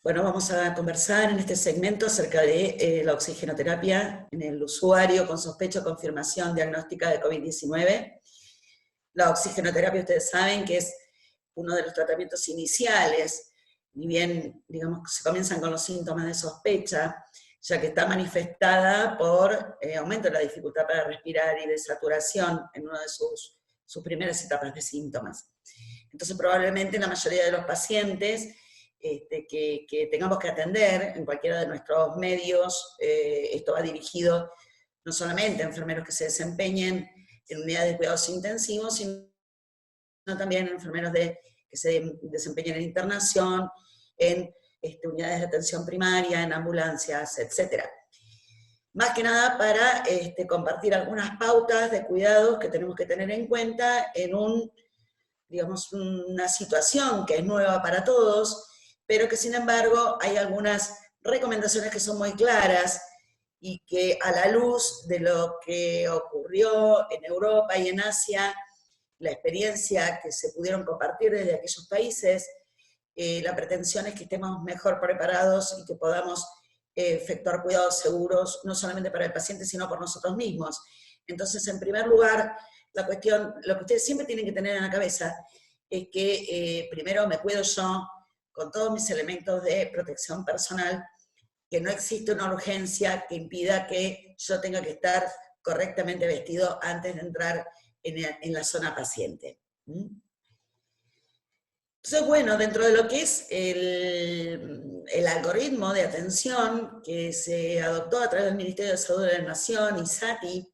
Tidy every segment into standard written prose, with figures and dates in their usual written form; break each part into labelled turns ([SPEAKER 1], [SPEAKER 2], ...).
[SPEAKER 1] Bueno, vamos a conversar en este segmento acerca de la oxigenoterapia en el usuario con sospecha o confirmación diagnóstica de COVID-19. La oxigenoterapia, ustedes saben que es uno de los tratamientos iniciales, ni bien, digamos, se comienzan con los síntomas de sospecha, ya que está manifestada por aumento de la dificultad para respirar y de saturación en una de sus primeras etapas de síntomas. Entonces, probablemente la mayoría de los pacientes que tengamos que atender en cualquiera de nuestros medios, esto va dirigido no solamente a enfermeros que se desempeñen en unidades de cuidados intensivos, sino también a enfermeros que se desempeñen en internación, en unidades de atención primaria, en ambulancias, etc. Más que nada para compartir algunas pautas de cuidados que tenemos que tener en cuenta en digamos, una situación que es nueva para todos, pero que sin embargo hay algunas recomendaciones que son muy claras y que a la luz de lo que ocurrió en Europa y en Asia, la experiencia que se pudieron compartir desde aquellos países, la pretensión es que estemos mejor preparados y que podamos efectuar cuidados seguros, no solamente para el paciente, sino por nosotros mismos. Entonces, en primer lugar, la cuestión, lo que ustedes siempre tienen que tener en la cabeza es que primero me cuido yo con todos mis elementos de protección personal, que no existe una urgencia que impida que yo tenga que estar correctamente vestido antes de entrar en la zona paciente. Entonces, bueno, dentro de lo que es el algoritmo de atención que se adoptó a través del Ministerio de Salud de la Nación, ISATI,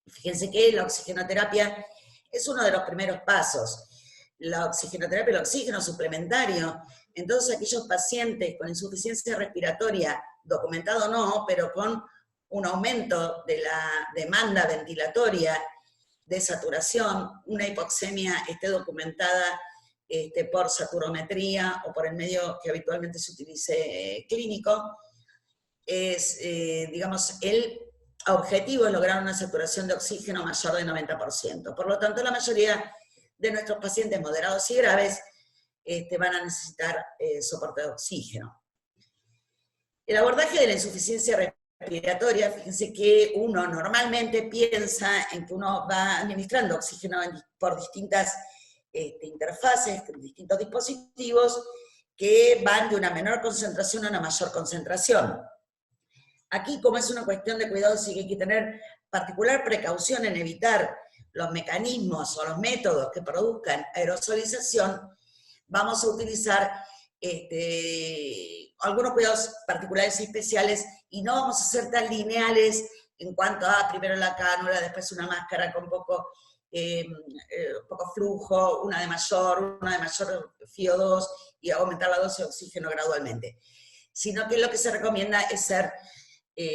[SPEAKER 1] fíjense que la oxigenoterapia es uno de los primeros pasos. La oxigenoterapia, el oxígeno suplementario, entonces aquellos pacientes con insuficiencia respiratoria, documentado o no, pero con un aumento de la demanda ventilatoria, de saturación, una hipoxemia esté documentada por saturometría o por el medio que habitualmente se utilice clínico, es, digamos, el objetivo es lograr una saturación de oxígeno mayor de 90%. Por lo tanto, la mayoría de nuestros pacientes moderados y graves van a necesitar soporte de oxígeno. El abordaje de la insuficiencia respiratoria, fíjense que uno normalmente piensa en que uno va administrando oxígeno por distintas interfaces, distintos dispositivos que van de una menor concentración a una mayor concentración. Aquí, como es una cuestión de cuidado, sí que hay que tener particular precaución en evitar los mecanismos o los métodos que produzcan aerosolización. Vamos a utilizar algunos cuidados particulares y especiales y no vamos a ser tan lineales en cuanto a primero la cánula, después una máscara con poco flujo, una de mayor FiO2 y aumentar la dosis de oxígeno gradualmente. Sino que lo que se recomienda es ser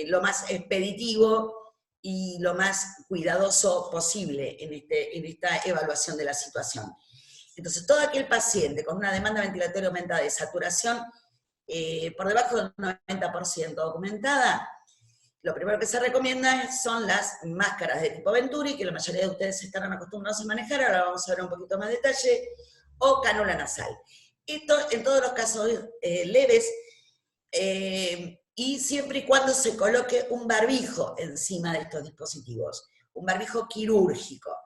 [SPEAKER 1] lo más expeditivo y lo más cuidadoso posible en esta evaluación de la situación. Entonces, todo aquel paciente con una demanda ventilatoria aumentada de saturación por debajo del 90% documentada, lo primero que se recomienda son las máscaras de tipo Venturi, que la mayoría de ustedes estarán acostumbrados a manejar, ahora vamos a ver un poquito más detalle, o cánula nasal. Esto en todos los casos leves, y siempre y cuando se coloque un barbijo encima de estos dispositivos, un barbijo quirúrgico.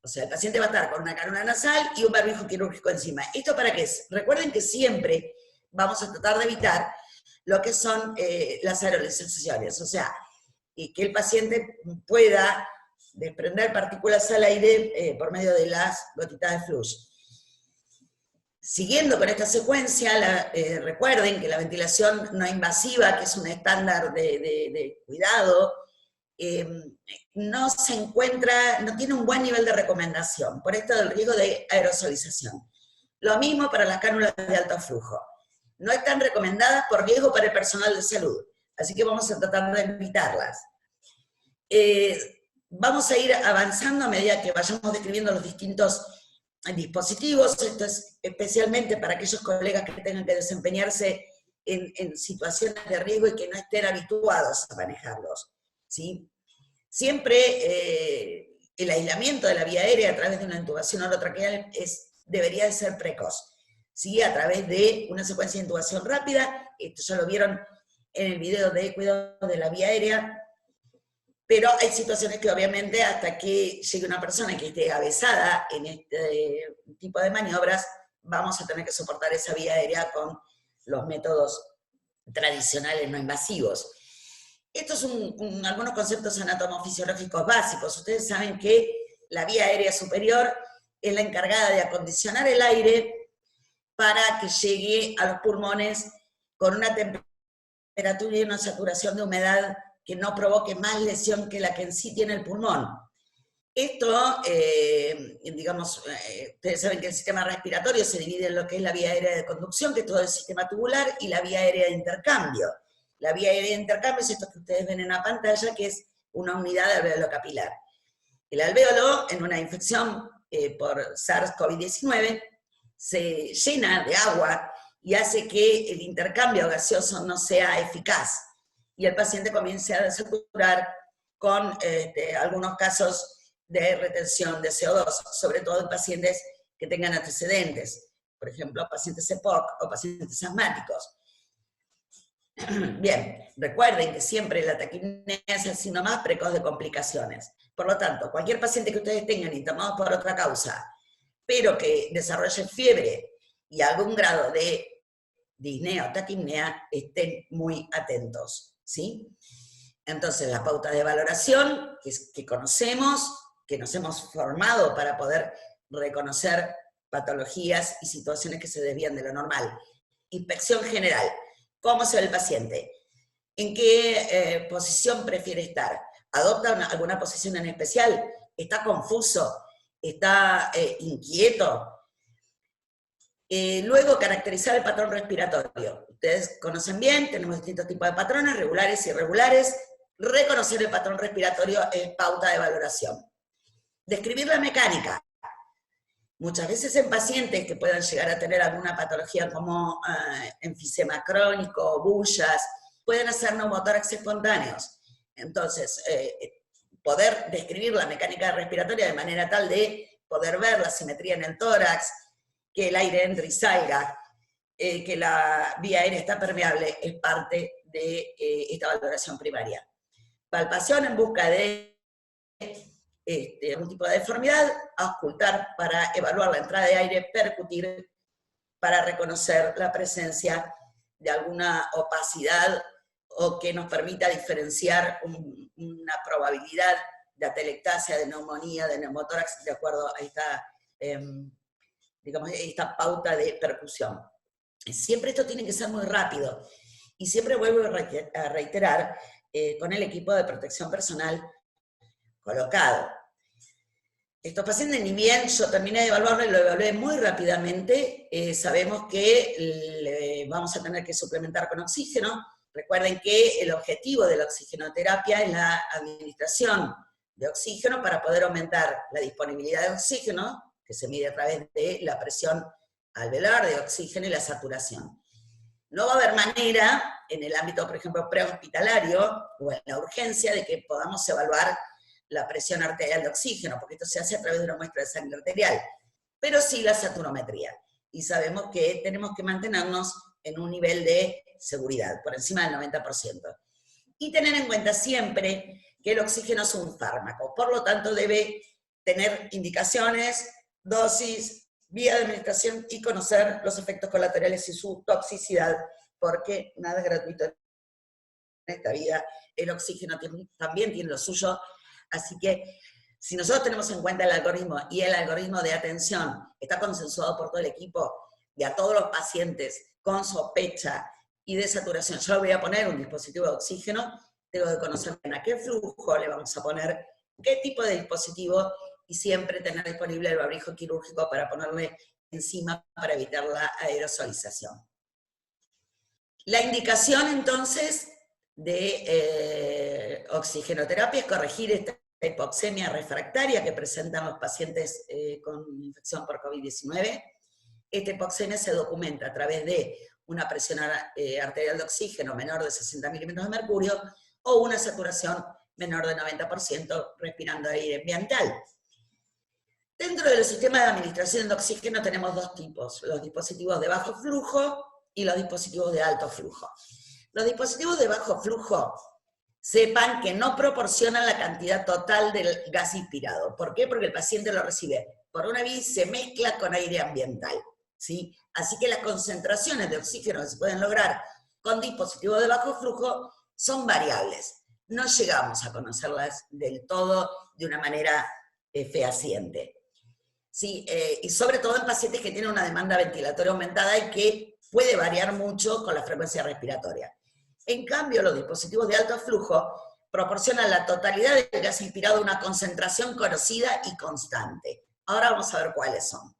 [SPEAKER 1] O sea, el paciente va a estar con una cánula nasal y un barbijo quirúrgico encima. ¿Esto para qué es? Recuerden que siempre vamos a tratar de evitar lo que son las aerosolizaciones, o sea, que el paciente pueda desprender partículas al aire por medio de las gotitas de flujo. Siguiendo con esta secuencia, recuerden que la ventilación no invasiva, que es un estándar de cuidado, no tiene un buen nivel de recomendación, por esto del riesgo de aerosolización. Lo mismo para las cánulas de alto flujo. No están recomendadas por riesgo para el personal de salud, así que vamos a tratar de evitarlas. Vamos a ir avanzando a medida que vayamos describiendo los distintos dispositivos. Esto es especialmente para aquellos colegas que tengan que desempeñarse en situaciones de riesgo y que no estén habituados a manejarlos, ¿sí? Siempre el aislamiento de la vía aérea a través de una intubación orotraqueal debería de ser precoz. ¿sí? A través de una secuencia de intubación rápida. Esto ya lo vieron en el video de cuidado de la vía aérea, pero hay situaciones que obviamente hasta que llegue una persona que esté avesada en este tipo de maniobras, vamos a tener que soportar esa vía aérea con los métodos tradicionales no invasivos. Estos son algunos conceptos anatomofisiológicos básicos. Ustedes saben que la vía aérea superior es la encargada de acondicionar el aire para que llegue a los pulmones con una temperatura y una saturación de humedad que no provoque más lesión que la que en sí tiene el pulmón. Esto, digamos, ustedes saben que el sistema respiratorio se divide en lo que es la vía aérea de conducción, que es todo el sistema tubular, y la vía aérea de intercambio. La vía aérea de intercambio es esto que ustedes ven en la pantalla, que es una unidad de alvéolo capilar. El alvéolo, en una infección por SARS-CoV-19, se llena de agua y hace que el intercambio gaseoso no sea eficaz, y el paciente comience a desaturar con algunos casos de retención de CO2, sobre todo en pacientes que tengan antecedentes, por ejemplo, pacientes EPOC o pacientes asmáticos. Bien, recuerden que siempre la taquipnea es el signo más precoz de complicaciones. Por lo tanto, cualquier paciente que ustedes tengan internado por otra causa, pero que desarrolle fiebre y algún grado de disnea o taquipnea, estén muy atentos, ¿sí? Entonces, la pauta de valoración que conocemos, que nos hemos formado para poder reconocer patologías y situaciones que se desvían de lo normal. Inspección general. ¿Cómo se ve el paciente? ¿En qué posición prefiere estar? ¿Adopta alguna posición en especial? ¿Está confuso? ¿Está inquieto? Luego, caracterizar el patrón respiratorio. Ustedes conocen bien, tenemos distintos tipos de patrones, regulares y irregulares. Reconocer el patrón respiratorio es pauta de valoración. Describir la mecánica. Muchas veces en pacientes que puedan llegar a tener alguna patología como enfisema crónico, bullas, pueden hacer neumotórax espontáneos. Entonces, poder describir la mecánica respiratoria de manera tal de poder ver la simetría en el tórax, que el aire entre y salga, que la vía aérea está permeable, es parte de esta valoración primaria. Palpación en busca de algún tipo de deformidad, auscultar para evaluar la entrada de aire, percutir para reconocer la presencia de alguna opacidad o que nos permita diferenciar una probabilidad de atelectasia, de neumonía, de neumotórax, de acuerdo a esta, digamos, esta pauta de percusión. Siempre esto tiene que ser muy rápido, y siempre vuelvo a reiterar con el equipo de protección personal colocado. Estos pacientes, ni bien yo terminé de evaluarlo y lo evalué muy rápidamente, sabemos que vamos a tener que suplementar con oxígeno. Recuerden que el objetivo de la oxigenoterapia es la administración de oxígeno para poder aumentar la disponibilidad de oxígeno, que se mide a través de la presión alveolar de oxígeno y la saturación. No va a haber manera, en el ámbito, por ejemplo, prehospitalario o en la urgencia, de que podamos evaluar la presión arterial de oxígeno, porque esto se hace a través de una muestra de sangre arterial, pero sí la saturometría. Y sabemos que tenemos que mantenernos en un nivel de seguridad, por encima del 90%. Y tener en cuenta siempre que el oxígeno es un fármaco, por lo tanto debe tener indicaciones, dosis, vía de administración y conocer los efectos colaterales y su toxicidad, porque nada es gratuito en esta vida. El oxígeno también tiene lo suyo. Así que, si nosotros tenemos en cuenta el algoritmo, y el algoritmo de atención está consensuado por todo el equipo, y a todos los pacientes con sospecha y de saturación, yo le voy a poner un dispositivo de oxígeno, tengo que conocer a qué flujo le vamos a poner, qué tipo de dispositivo, y siempre tener disponible el barbijo quirúrgico para ponerle encima para evitar la aerosolización. La indicación, entonces, de oxigenoterapia es corregir esta hipoxemia refractaria que presentan los pacientes con infección por COVID-19. Esta hipoxemia se documenta a través de una presión arterial de oxígeno menor de 60 milímetros de mercurio o una saturación menor de 90% respirando aire ambiental. Dentro de los sistemas de administración de oxígeno tenemos dos tipos, los dispositivos de bajo flujo y los dispositivos de alto flujo. Los dispositivos de bajo flujo, sepan que no proporcionan la cantidad total del gas inspirado. ¿Por qué? Porque el paciente lo recibe por una vía y se mezcla con aire ambiental, ¿sí? Así que las concentraciones de oxígeno que se pueden lograr con dispositivos de bajo flujo son variables. No llegamos a conocerlas del todo de una manera fehaciente. Sí, y sobre todo en pacientes que tienen una demanda ventilatoria aumentada y que puede variar mucho con la frecuencia respiratoria. En cambio, los dispositivos de alto flujo proporcionan la totalidad del gas inspirado a una concentración conocida y constante. Ahora vamos a ver cuáles son.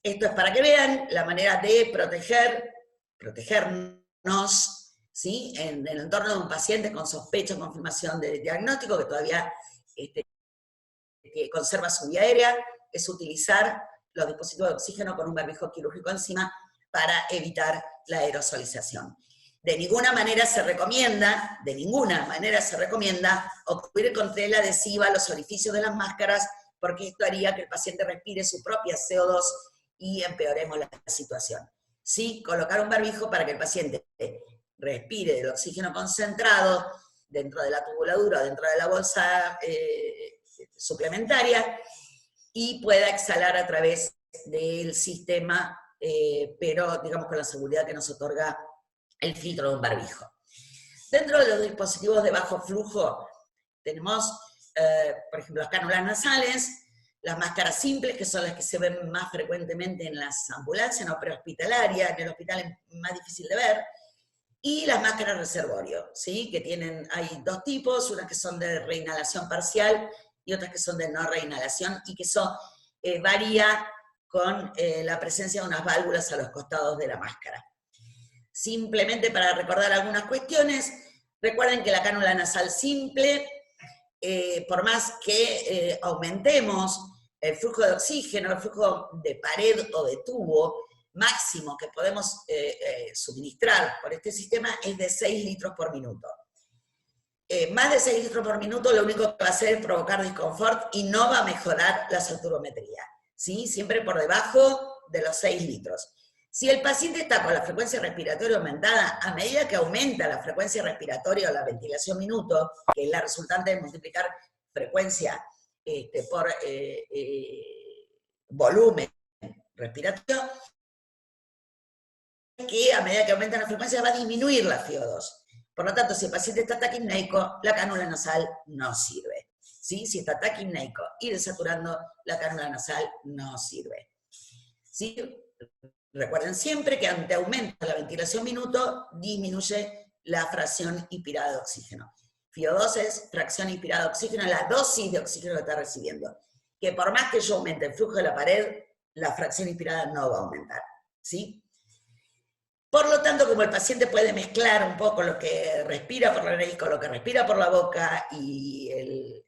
[SPEAKER 1] Esto es para que vean la manera de protegernos, ¿sí? En el entorno de un paciente con sospecha o confirmación de diagnóstico que todavía que conserva su vía aérea, es utilizar los dispositivos de oxígeno con un barbijo quirúrgico encima para evitar la aerosolización. De ninguna manera se recomienda ocurrir con tela adhesiva a los orificios de las máscaras, porque esto haría que el paciente respire su propia CO2 y empeoremos la situación. Sí, colocar un barbijo para que el paciente respire el oxígeno concentrado dentro de la tubuladura, dentro de la bolsa suplementaria, y pueda exhalar a través del sistema, pero digamos con la seguridad que nos otorga el filtro de un barbijo. Dentro de los dispositivos de bajo flujo tenemos, por ejemplo, las cánulas nasales, las máscaras simples, que son las que se ven más frecuentemente en las ambulancias, no prehospitalarias, en el hospital es más difícil de ver, y las máscaras reservorio, ¿sí? Que tienen, hay dos tipos, unas que son de reinhalación parcial y otras que son de no reinhalación, y que eso varía con la presencia de unas válvulas a los costados de la máscara. Simplemente para recordar algunas cuestiones, recuerden que la cánula nasal simple, por más que aumentemos el flujo de oxígeno, el flujo de pared o de tubo máximo que podemos suministrar por este sistema es de 6 litros por minuto. Más de 6 litros por minuto lo único que va a hacer es provocar disconfort y no va a mejorar la saturometría, ¿sí? Siempre por debajo de los 6 litros. Si el paciente está con la frecuencia respiratoria aumentada, a medida que aumenta la frecuencia respiratoria o la ventilación minuto, que es la resultante de multiplicar frecuencia por volumen respiratorio, que a medida que aumenta la frecuencia va a disminuir la FiO2. Por lo tanto, si el paciente está taquipneico, la cánula nasal no sirve. ¿Sí? Si está taquipneico y desaturando, la cánula nasal no sirve. ¿Sí? Recuerden siempre que ante aumento de la ventilación minuto, disminuye la fracción inspirada de oxígeno. FiO2 es fracción inspirada de oxígeno, la dosis de oxígeno que está recibiendo. Que por más que yo aumente el flujo de la pared, la fracción inspirada no va a aumentar. ¿Sí? Por lo tanto, como el paciente puede mezclar un poco lo que respira por la nariz con lo que respira por la boca y el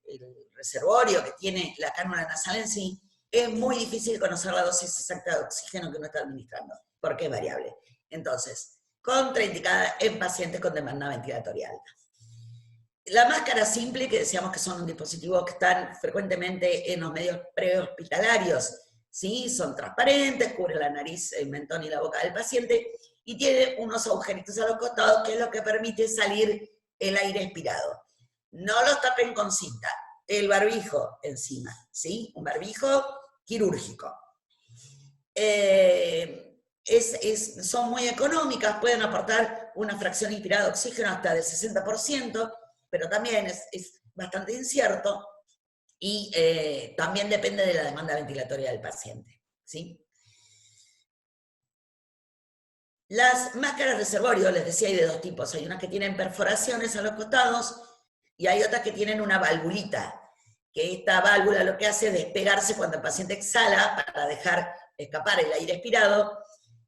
[SPEAKER 1] reservorio que tiene la cánula nasal en sí, es muy difícil conocer la dosis exacta de oxígeno que uno está administrando, porque es variable. Entonces, contraindicada en pacientes con demanda ventilatoria alta. La máscara simple, que decíamos que son dispositivos que están frecuentemente en los medios prehospitalarios, ¿sí? Son transparentes, cubren la nariz, el mentón y la boca del paciente, y tiene unos agujeritos a los costados, que es lo que permite salir el aire expirado. No los tapen con cinta, el barbijo encima, ¿sí? Un barbijo quirúrgico. Son muy económicas, pueden aportar una fracción inspirada de oxígeno hasta del 60%, pero también es bastante incierto, y también depende de la demanda ventilatoria del paciente, ¿sí? Las máscaras reservorio, les decía, hay de dos tipos. Hay unas que tienen perforaciones a los costados y hay otras que tienen una valvulita, que esta válvula lo que hace es despegarse cuando el paciente exhala para dejar escapar el aire expirado,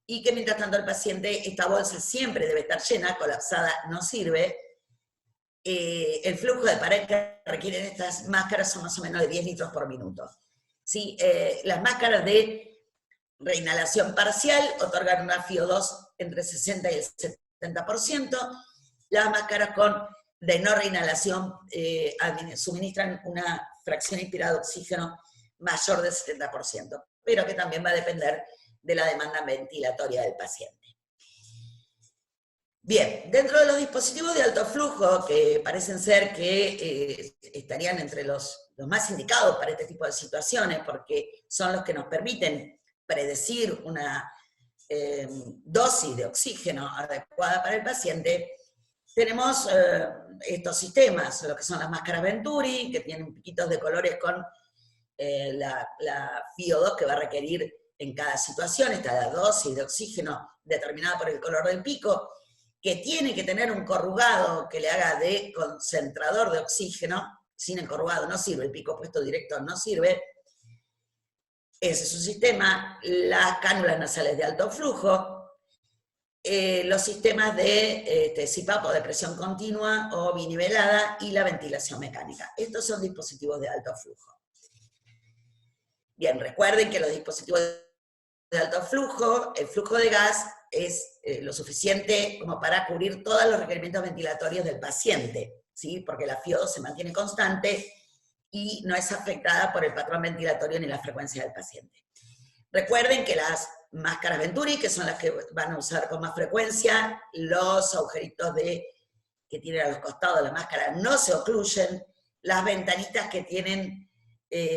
[SPEAKER 1] y que mientras tanto el paciente, esta bolsa siempre debe estar llena, colapsada no sirve. El flujo de pared que requieren estas máscaras son más o menos de 10 litros por minuto. ¿Sí? Las máscaras de reinhalación parcial otorgan una FiO2 entre 60 y el 70%. Las máscaras de no reinhalación suministran una fracción inspirada de oxígeno mayor del 70%, pero que también va a depender de la demanda ventilatoria del paciente. Bien, dentro de los dispositivos de alto flujo, que parecen ser que estarían entre los más indicados para este tipo de situaciones, porque son los que nos permiten predecir una dosis de oxígeno adecuada para el paciente, tenemos estos sistemas, lo que son las máscaras Venturi, que tienen piquitos de colores con la FiO2 que va a requerir en cada situación, está la dosis de oxígeno determinada por el color del pico, que tiene que tener un corrugado que le haga de concentrador de oxígeno. Sin el corrugado no sirve, el pico puesto directo no sirve. Ese es un sistema. Las cánulas nasales de alto flujo, los sistemas de CPAP o de presión continua o binivelada y la ventilación mecánica. Estos son dispositivos de alto flujo. Bien, recuerden que los dispositivos de alto flujo, el flujo de gas es lo suficiente como para cubrir todos los requerimientos ventilatorios del paciente, ¿sí? Porque la FiO2 se mantiene constante y no es afectada por el patrón ventilatorio ni la frecuencia del paciente. Recuerden que las máscaras Venturi, que son las que van a usar con más frecuencia, los agujeritos que tienen a los costados de la máscara no se ocluyen, las ventanitas que tienen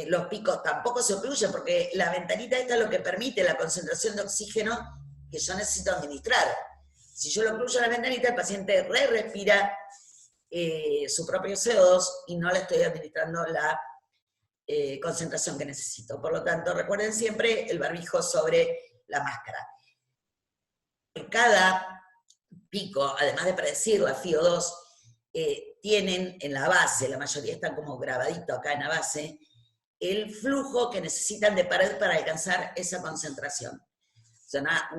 [SPEAKER 1] los picos tampoco se ocluyen, porque la ventanita esta es lo que permite la concentración de oxígeno que yo necesito administrar. Si yo lo ocluyo en la ventanita, el paciente respira su propio CO2 y no le estoy administrando la concentración que necesito. Por lo tanto, recuerden siempre el barbijo sobre la máscara. Cada pico, además de predecir la FiO2, tienen en la base, la mayoría están como grabadito acá en la base, el flujo que necesitan de pared para alcanzar esa concentración. O sea,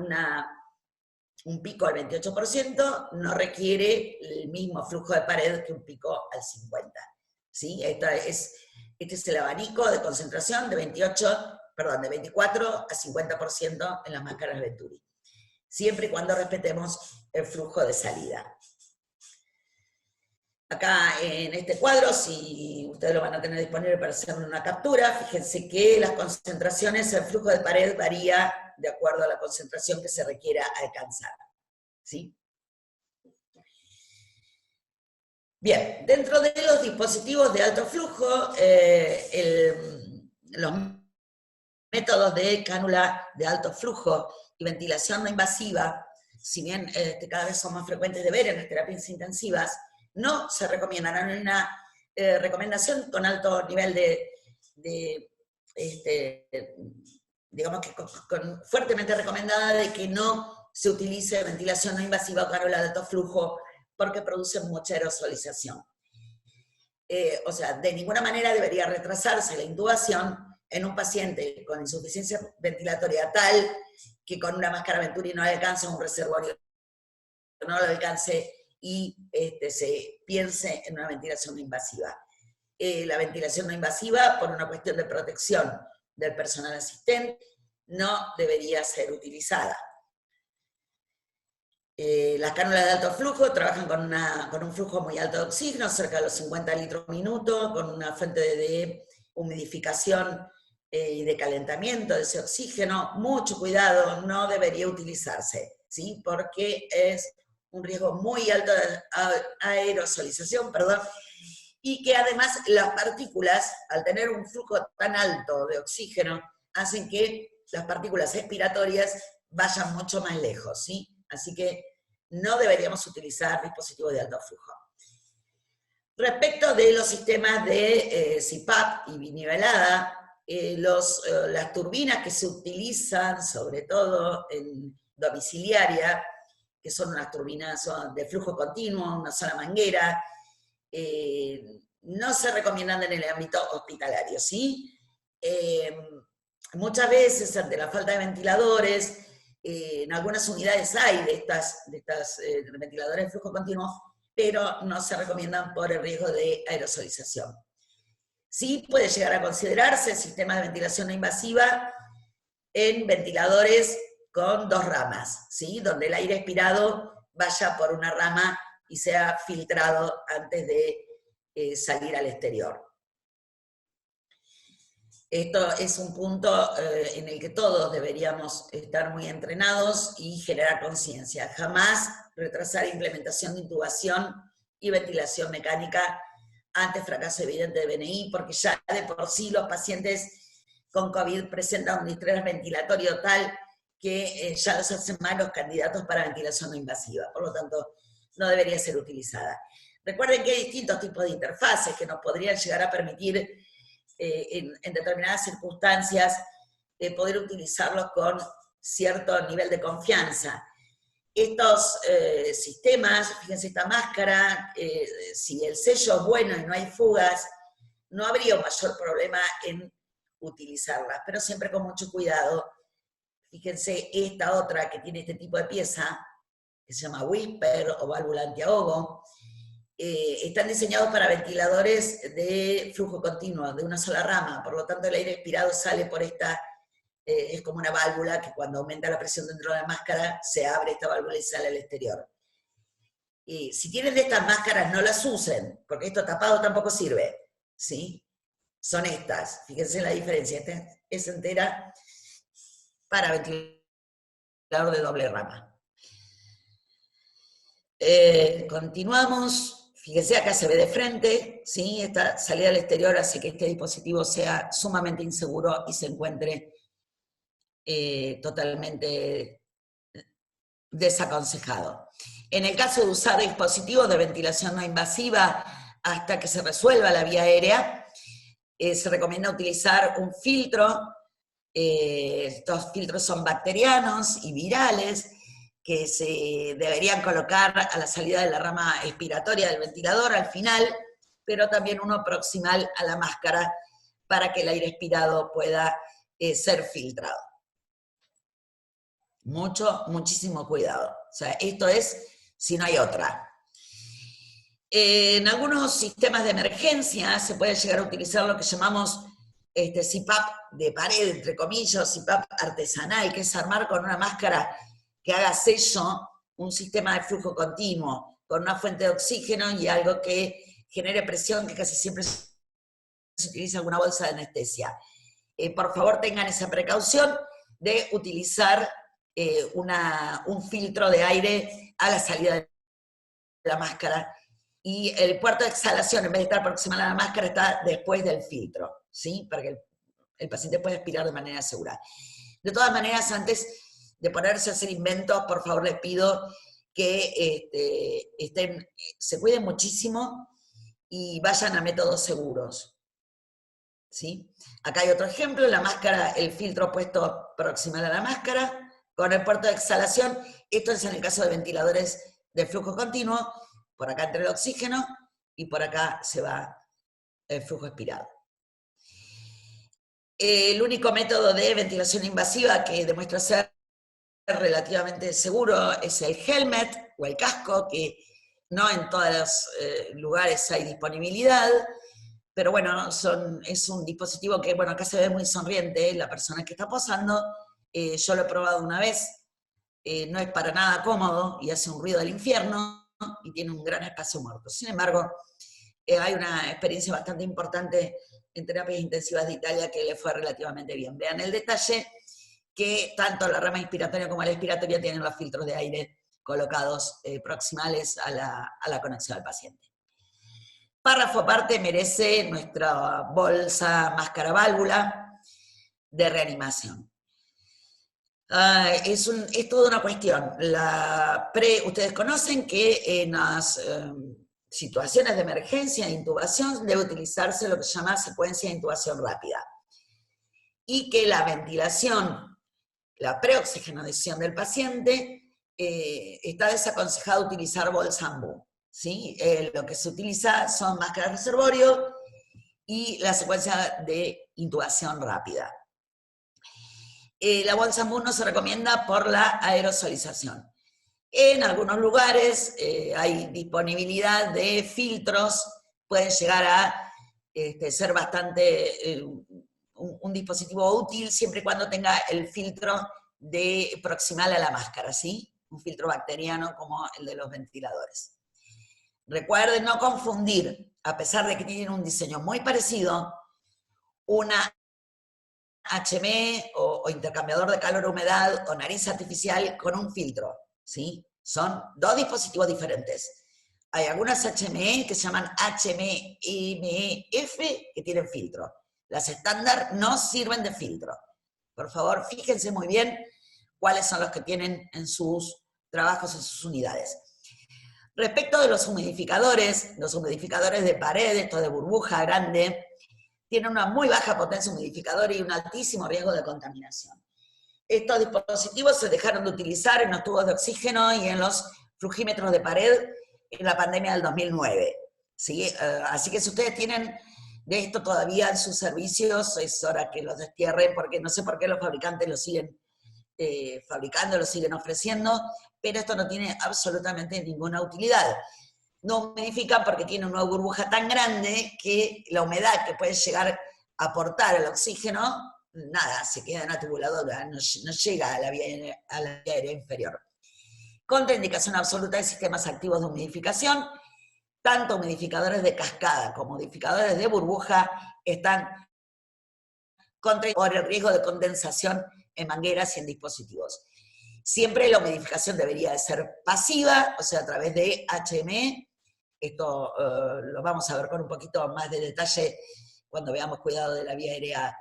[SPEAKER 1] un pico al 28% no requiere el mismo flujo de pared que un pico al 50%. ¿Sí? Este es el abanico de concentración de 24 a 50% en las máscaras Venturi. Siempre y cuando respetemos el flujo de salida. Acá en este cuadro, si ustedes lo van a tener disponible para hacer una captura, fíjense que las concentraciones, el flujo de pared varía de acuerdo a la concentración que se requiera alcanzar. ¿Sí? Bien, dentro de los dispositivos de alto flujo, los métodos de cánula de alto flujo y ventilación no invasiva, si bien cada vez son más frecuentes de ver en las terapias intensivas, no se recomiendan. Hay una recomendación con alto nivel digamos que fuertemente recomendada de que no se utilice ventilación no invasiva o cánula de alto flujo porque produce mucha aerosolización. O sea, de ninguna manera debería retrasarse la intubación en un paciente con insuficiencia ventilatoria tal que con una máscara Venturi no alcance un reservorio, no lo alcance y se piense en una ventilación no invasiva. La ventilación no invasiva, por una cuestión de protección del personal asistente, no debería ser utilizada. Las cánulas de alto flujo trabajan con un flujo muy alto de oxígeno, cerca de los 50 litros por minuto, con una fuente de humidificación y de calentamiento de ese oxígeno. Mucho cuidado, no debería utilizarse, ¿sí? Porque es un riesgo muy alto de aerosolización, y que además las partículas, al tener un flujo tan alto de oxígeno, hacen que las partículas expiratorias vayan mucho más lejos, ¿sí? Así que no deberíamos utilizar dispositivos de alto flujo. Respecto de los sistemas de CPAP y binivelada, las turbinas que se utilizan, sobre todo en domiciliaria, que son unas turbinas de flujo continuo, una sola manguera, no se recomiendan en el ámbito hospitalario, ¿sí? Muchas veces, ante la falta de ventiladores, en algunas unidades hay de estas ventiladores de flujo continuo, pero no se recomiendan por el riesgo de aerosolización. Sí puede llegar a considerarse sistema de ventilación no invasiva en ventiladores con dos ramas, ¿sí? Donde el aire expirado vaya por una rama y sea filtrado antes de salir al exterior. Esto es un punto en el que todos deberíamos estar muy entrenados y generar conciencia. Jamás retrasar implementación de intubación y ventilación mecánica ante fracaso evidente de BNI, porque ya de por sí los pacientes con COVID presentan un distrés ventilatorio tal que ya los hacen malos candidatos para ventilación no invasiva. Por lo tanto, no debería ser utilizada. Recuerden que hay distintos tipos de interfaces que nos podrían llegar a permitir en determinadas circunstancias poder utilizarlos con cierto nivel de confianza. Estos sistemas, fíjense esta máscara, si el sello es bueno y no hay fugas, no habría un mayor problema en utilizarlas, pero siempre con mucho cuidado. Fíjense esta otra que tiene este tipo de pieza, que se llama Whisper o válvula antiahogo, están diseñados para ventiladores de flujo continuo, de una sola rama, por lo tanto el aire expirado sale por esta, es como una válvula que cuando aumenta la presión dentro de la máscara, se abre esta válvula y sale al exterior. Y si tienen de estas máscaras, no las usen, porque esto tapado tampoco sirve, ¿sí? Son estas, fíjense la diferencia, esta es entera para ventilador de doble rama. Continuamos. Fíjense, acá se ve de frente, ¿sí? Esta salida al exterior hace que este dispositivo sea sumamente inseguro y se encuentre totalmente desaconsejado. En el caso de usar dispositivos de ventilación no invasiva hasta que se resuelva la vía aérea, se recomienda utilizar un filtro. Estos filtros son bacterianos y virales, que se deberían colocar a la salida de la rama expiratoria del ventilador al final, pero también uno proximal a la máscara para que el aire expirado pueda ser filtrado. Muchísimo cuidado. O sea, esto es si no hay otra. En algunos sistemas de emergencia se puede llegar a utilizar lo que llamamos CPAP de pared, entre comillas, CPAP artesanal, que es armar con una máscara que haga sello un sistema de flujo continuo, con una fuente de oxígeno y algo que genere presión, que casi siempre se utiliza alguna bolsa de anestesia. Por favor, tengan esa precaución de utilizar un filtro de aire a la salida de la máscara, y el puerto de exhalación, en vez de estar proximal a la máscara, está después del filtro, ¿sí? Para que el paciente pueda expirar de manera segura. De todas maneras, antes de ponerse a hacer inventos, por favor les pido que se cuiden muchísimo y vayan a métodos seguros, ¿sí? Acá hay otro ejemplo, la máscara, el filtro puesto proximal a la máscara, con el puerto de exhalación. Esto es en el caso de ventiladores de flujo continuo. Por acá entra el oxígeno y por acá se va el flujo expirado. El único método de ventilación invasiva que demuestra ser relativamente seguro es el helmet o el casco, que no en todos los lugares hay disponibilidad, pero bueno, es un dispositivo que, bueno, acá se ve muy sonriente la persona que está posando. Yo lo he probado una vez, no es para nada cómodo y hace un ruido del infierno y tiene un gran espacio muerto. Sin embargo, hay una experiencia bastante importante en terapias intensivas de Italia que le fue relativamente bien. Vean el detalle que tanto la rama inspiratoria como la expiratoria tienen los filtros de aire colocados proximales a la conexión al paciente. Párrafo aparte merece nuestra bolsa máscara válvula de reanimación. Es toda una cuestión. Ustedes conocen que en las situaciones de emergencia e intubación debe utilizarse lo que se llama secuencia de intubación rápida. Y que la ventilación, la preoxigenación del paciente, está desaconsejado utilizar bolsa ambú, ¿sí? Lo que se utiliza son máscaras de reservorio y la secuencia de intubación rápida. La bolsa ambú no se recomienda por la aerosolización. En algunos lugares hay disponibilidad de filtros, pueden llegar a ser bastante un dispositivo útil siempre y cuando tenga el filtro proximal a la máscara, ¿sí? Un filtro bacteriano como el de los ventiladores. Recuerden no confundir, a pesar de que tienen un diseño muy parecido, una HME o intercambiador de calor-humedad o nariz artificial con un filtro, ¿sí? Son dos dispositivos diferentes. Hay algunas HME que se llaman HME-MEF que tienen filtro. Las estándar no sirven de filtro. Por favor, fíjense muy bien cuáles son los que tienen en sus trabajos, en sus unidades. Respecto de los humidificadores de pared, estos de burbuja grande, tienen una muy baja potencia humidificadora y un altísimo riesgo de contaminación. Estos dispositivos se dejaron de utilizar en los tubos de oxígeno y en los flugímetros de pared en la pandemia del 2009. ¿Sí? Así que si ustedes tienen de esto todavía en sus servicios, es hora que los destierren, porque no sé por qué los fabricantes lo siguen fabricando, lo siguen ofreciendo, pero esto no tiene absolutamente ninguna utilidad. No humidifican porque tiene una burbuja tan grande que la humedad que puede llegar a aportar el oxígeno, nada, se queda en la tubuladora, no llega a la vía aérea inferior. Contraindicación absoluta de sistemas activos de humidificación, tanto humidificadores de cascada como humidificadores de burbuja están por el riesgo de condensación en mangueras y en dispositivos. Siempre la humidificación debería de ser pasiva, o sea, a través de HME. Esto lo vamos a ver con un poquito más de detalle cuando veamos cuidado de la vía aérea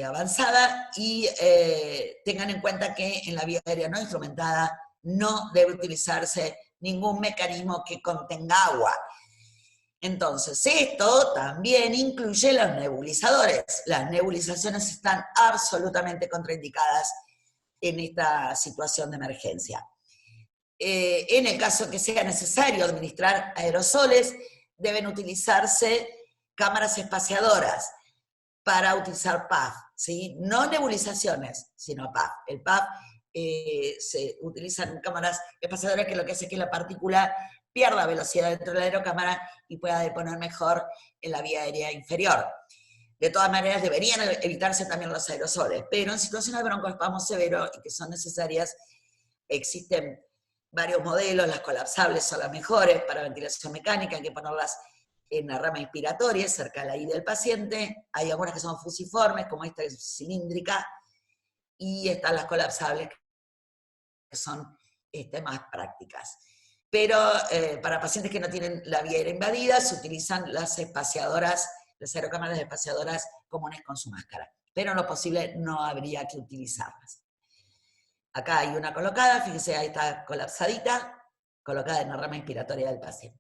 [SPEAKER 1] avanzada, y tengan en cuenta que en la vía aérea no instrumentada no debe utilizarse ningún mecanismo que contenga agua. Entonces, esto también incluye los nebulizadores. Las nebulizaciones están absolutamente contraindicadas en esta situación de emergencia. En el caso que sea necesario administrar aerosoles, deben utilizarse cámaras espaciadoras para utilizar PAF, ¿sí? No nebulizaciones, sino PAF. El PAF se utilizan cámaras espaciadoras que lo que hace es que la partícula pierda velocidad dentro de la aerocámara y pueda deponer mejor en la vía aérea inferior. De todas maneras, deberían evitarse también los aerosoles, pero en situaciones de broncoespasmo severo y que son necesarias, existen varios modelos. Las colapsables son las mejores para ventilación mecánica, hay que ponerlas en la rama inspiratoria, cerca de la I del paciente. Hay algunas que son fusiformes, como esta que es cilíndrica, y están las colapsables, que son más prácticas. Pero para pacientes que no tienen la vía aérea invadida, se utilizan las espaciadoras, las aerocámaras espaciadoras comunes con su máscara. Pero en lo posible no habría que utilizarlas. Acá hay una colocada, fíjense, ahí está colapsadita, colocada en la rama inspiratoria del paciente.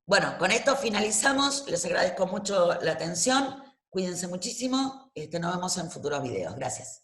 [SPEAKER 1] Bueno, con esto finalizamos. Les agradezco mucho la atención. Cuídense muchísimo. Nos vemos en futuros videos. Gracias.